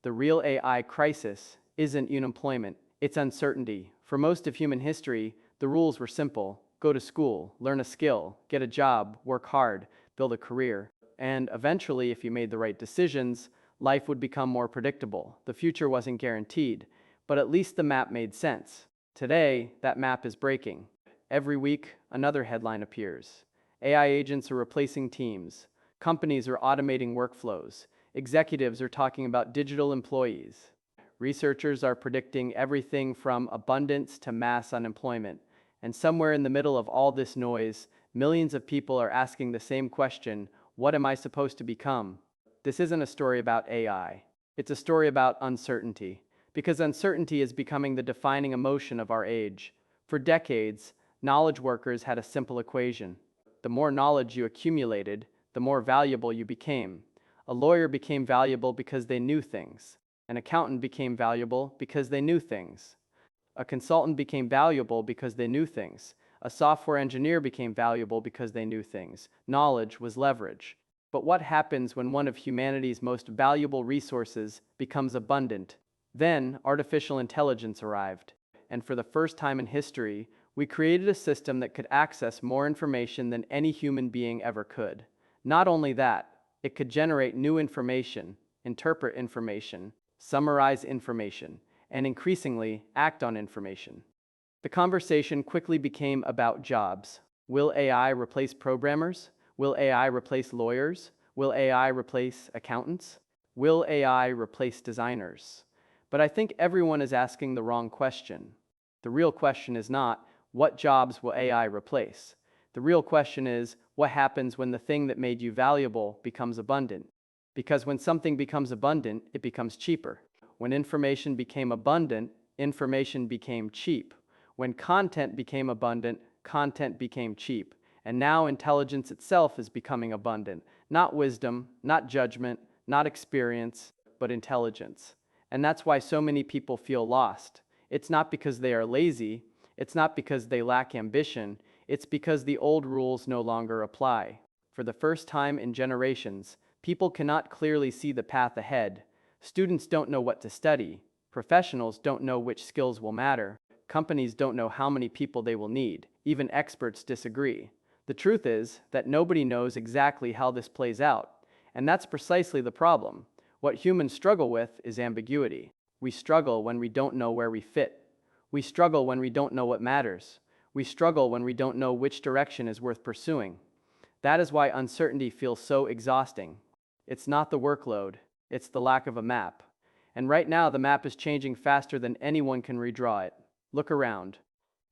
The real AI crisis isn't unemployment, it's uncertainty. For most of human history, the rules were simple. Go to school, learn a skill, get a job, work hard, build a career. And eventually, if you made the right decisions, life would become more predictable. The future wasn't guaranteed, but at least the map made sense. Today, that map is breaking. Every week, another headline appears. AI agents are replacing teams. Companies are automating workflows. Executives are talking about digital employees. Researchers are predicting everything from abundance to mass unemployment. And somewhere in the middle of all this noise, millions of people are asking the same question: what am I supposed to become? This isn't a story about AI. It's a story about uncertainty. Because uncertainty is becoming the defining emotion of our age. For decades, knowledge workers had a simple equation. The more knowledge you accumulated, the more valuable you became. A lawyer became valuable because they knew things. An accountant became valuable because they knew things. A consultant became valuable because they knew things. A software engineer became valuable because they knew things. Knowledge was leverage. But what happens when one of humanity's most valuable resources becomes abundant? Then, artificial intelligence arrived. And for the first time in history, we created a system that could access more information than any human being ever could. Not only that, it could generate new information, interpret information, summarize information, and increasingly act on information. The conversation quickly became about jobs. Will AI replace programmers? Will AI replace lawyers? Will AI replace accountants? Will AI replace designers? But I think everyone is asking the wrong question. The real question is not, what jobs will AI replace? The real question is, what happens when the thing that made you valuable becomes abundant? Because when something becomes abundant, it becomes cheaper. When information became abundant, information became cheap. When content became abundant, content became cheap. And now intelligence itself is becoming abundant. Not wisdom, not judgment, not experience, but intelligence. And that's why so many people feel lost. It's not because they are lazy. It's not because they lack ambition. It's because the old rules no longer apply. For the first time in generations, people cannot clearly see the path ahead. Students don't know what to study. Professionals don't know which skills will matter. Companies don't know how many people they will need. Even experts disagree. The truth is that nobody knows exactly how this plays out. And that's precisely the problem. What humans struggle with is ambiguity. We struggle when we don't know where we fit. We struggle when we don't know what matters. We struggle when we don't know which direction is worth pursuing. That is why uncertainty feels so exhausting. It's not the workload, it's the lack of a map. And right now the map is changing faster than anyone can redraw it. Look around.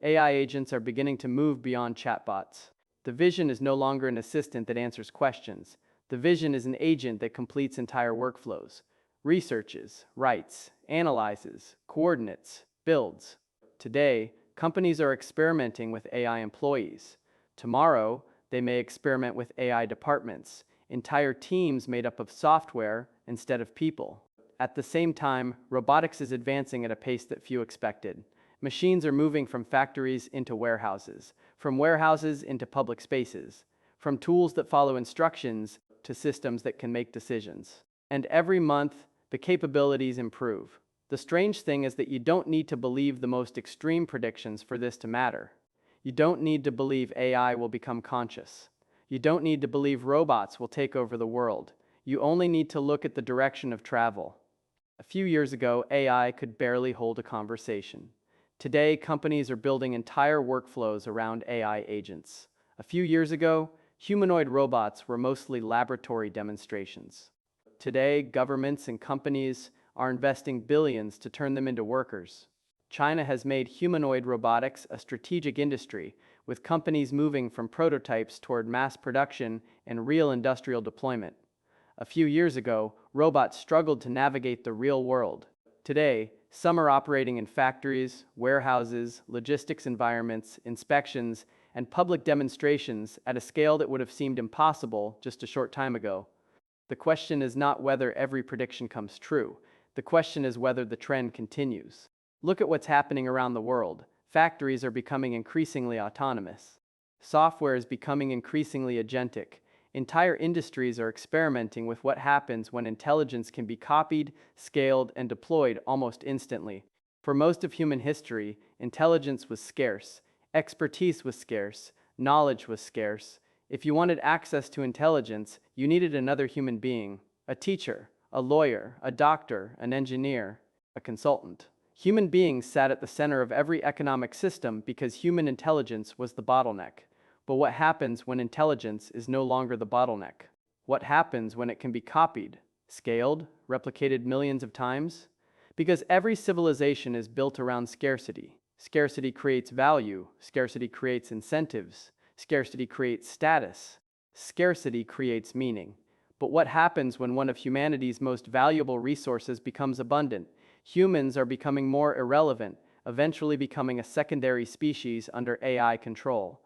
AI agents are beginning to move beyond chatbots. The vision is no longer an assistant that answers questions. The vision is an agent that completes entire workflows, researches, writes, analyzes, coordinates, builds. Today, companies are experimenting with AI employees. Tomorrow, they may experiment with AI departments, entire teams made up of software instead of people. At the same time, robotics is advancing at a pace that few expected. Machines are moving from factories into warehouses, from warehouses into public spaces, from tools that follow instructions to systems that can make decisions. And every month, the capabilities improve. The strange thing is that you don't need to believe the most extreme predictions for this to matter. You don't need to believe AI will become conscious. You don't need to believe robots will take over the world. You only need to look at the direction of travel. A few years ago, AI could barely hold a conversation. Today, companies are building entire workflows around AI agents. A few years ago, humanoid robots were mostly laboratory demonstrations. Today, governments and companies are investing billions to turn them into workers. China has made humanoid robotics a strategic industry, with companies moving from prototypes toward mass production and real industrial deployment. A few years ago, robots struggled to navigate the real world. Today, some are operating in factories, warehouses, logistics environments, inspections, and public demonstrations at a scale that would have seemed impossible just a short time ago. The question is not whether every prediction comes true. The question is whether the trend continues. Look at what's happening around the world. Factories are becoming increasingly autonomous. Software is becoming increasingly agentic, Entire industries are experimenting with what happens when intelligence can be copied, scaled, and deployed almost instantly. For most of human history, intelligence was scarce, expertise was scarce, knowledge was scarce. If you wanted access to intelligence, you needed another human being, a teacher, a lawyer, a doctor, an engineer, a consultant. Human beings sat at the center of every economic system because human intelligence was the bottleneck. But what happens when intelligence is no longer the bottleneck? What happens when it can be copied, scaled, replicated millions of times? Because every civilization is built around scarcity. Scarcity creates value, scarcity creates incentives, scarcity creates status, scarcity creates meaning. But what happens when one of humanity's most valuable resources becomes abundant? Humans are becoming more irrelevant, eventually becoming a secondary species under AI control.